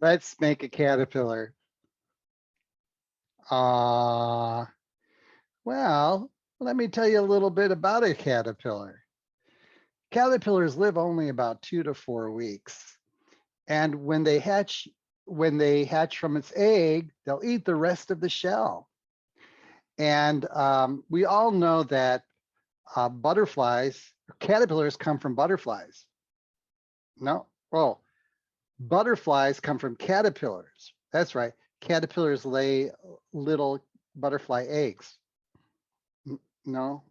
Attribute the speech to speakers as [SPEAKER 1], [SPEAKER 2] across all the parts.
[SPEAKER 1] Let's make a caterpillar. Well, let me tell you a little bit about a caterpillar. Caterpillars live only about 2 to 4 weeks. And when they hatch from its egg, they'll eat the rest of the shell. And we all know that caterpillars come from butterflies. No, well, butterflies come from caterpillars. That's right. Caterpillars lay little butterfly eggs. No.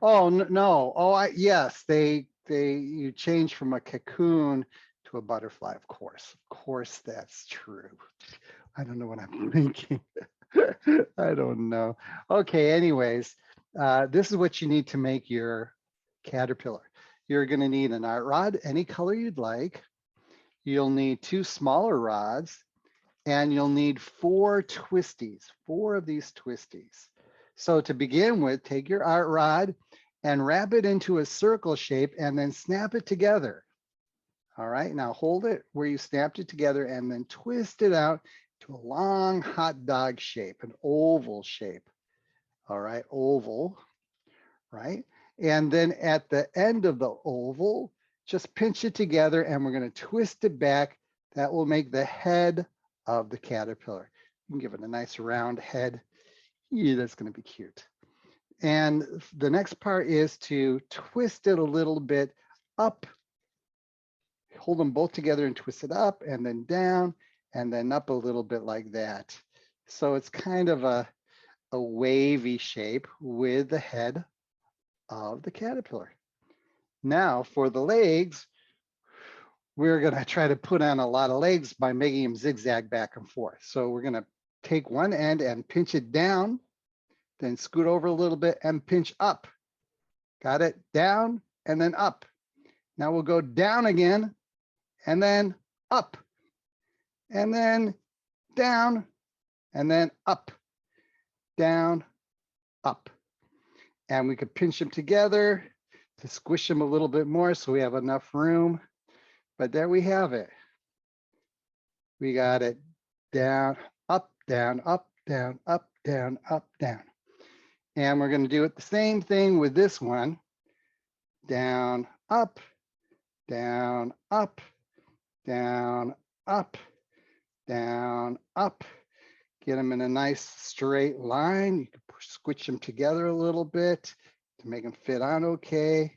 [SPEAKER 1] Oh, no. Oh, yes, you change from a cocoon to a butterfly, of course. Of course, that's true. I don't know what I'm thinking. I don't know. Okay, anyways, this is what you need to make your caterpillar. You're going to need an art rod, any color you'd like. You'll need 2 smaller rods, and you'll need 4 twisties, 4 of these twisties. So to begin with, take your art rod and wrap it into a circle shape and then snap it together. All right, now hold it where you snapped it together and then twist it out to a long hot dog shape, an oval shape. All right, oval, right? And then at the end of the oval, just pinch it together and we're going to twist it back. That will make the head of the caterpillar. You can give it a nice round head. Yeah, that's going to be cute. And the next part is to twist it a little bit up. Hold them both together and twist it up and then down and then up a little bit like that. So it's kind of a wavy shape with the head of the caterpillar. Now for the legs, we're going to try to put on a lot of legs by making them zigzag back and forth. So we're going to take one end and pinch it down, then scoot over a little bit and pinch up. Got it? Down and then up. Now we'll go down again and then up and then down and then up, down, up. And we could pinch them together to squish them a little bit more so we have enough room. But there we have it. We got it down, up, down, up, down, up, down, up, down. And we're going to do it the same thing with this one. Down, up, down, up, down, up, down, up. Get them in a nice straight line. You can squish them together a little bit to make them fit on okay.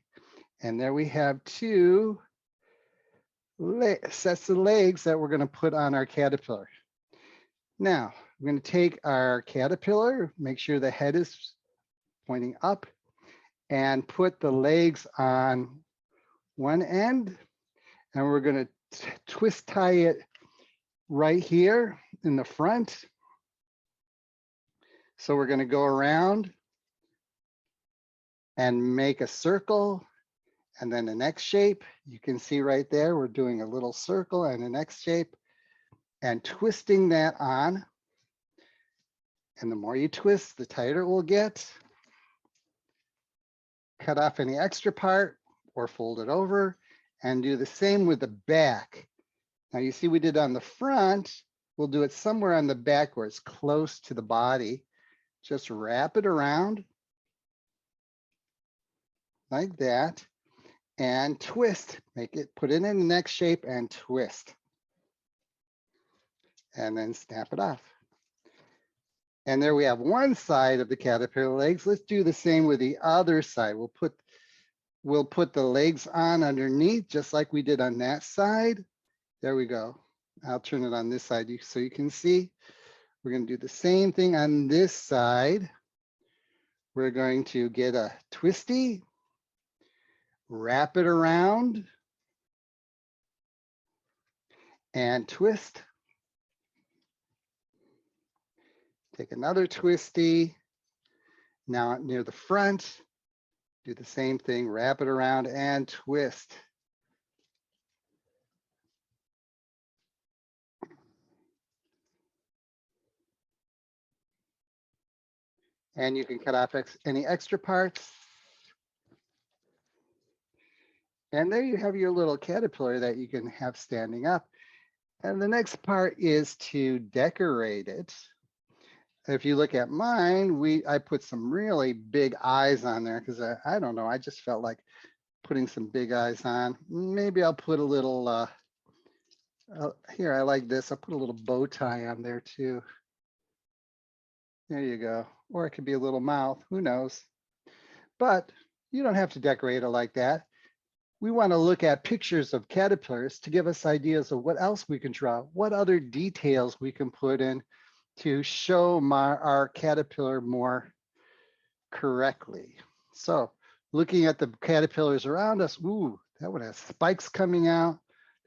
[SPEAKER 1] And there we have 2 sets of legs that we're going to put on our caterpillar. Now, we're going to take our caterpillar, make sure the head is pointing up, and put the legs on one end. And we're going to twist tie it right here in the front. So we're going to go around and make a circle and then the next shape. You can see right there, we're doing a little circle and the next shape and twisting that on. And the more you twist, the tighter it will get. Cut off any extra part or fold it over and do the same with the back. Now you see we did on the front, we'll do it somewhere on the back where it's close to the body. Just wrap it around like that and twist, put it in the next shape and twist. And then snap it off. And there we have one side of the caterpillar legs. Let's do the same with the other side. We'll put the legs on underneath just like we did on that side. There we go. I'll turn it on this side so you can see. We're going to do the same thing on this side. We're going to get a twisty, wrap it around, and twist. Take another twisty. Now near the front, do the same thing, wrap it around and twist. And you can cut off any extra parts. And there you have your little caterpillar that you can have standing up. And the next part is to decorate it. If you look at mine, I put some really big eyes on there because I don't know, I just felt like putting some big eyes on. Maybe I'll put a little, here, I like this. I'll put a little bow tie on there too. There you go. Or it could be a little mouth, who knows? But you don't have to decorate it like that. We want to look at pictures of caterpillars to give us ideas of what else we can draw, what other details we can put in to show our caterpillar more correctly. So looking at the caterpillars around us, ooh, that one has spikes coming out,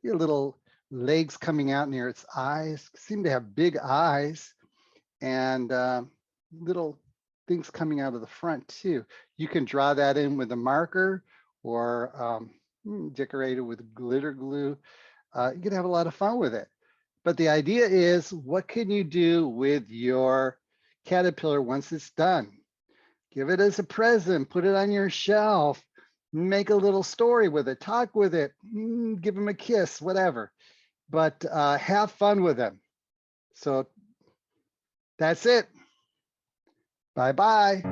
[SPEAKER 1] little legs coming out near its eyes, seem to have big eyes, and little things coming out of the front too. You can draw that in with a marker or decorate it with glitter glue. You can have a lot of fun with it. But the idea is, what can you do with your caterpillar once it's done? Give it as a present, put it on your shelf, make a little story with it, talk with it, give them a kiss, whatever. But have fun with them. So that's it. Bye-bye.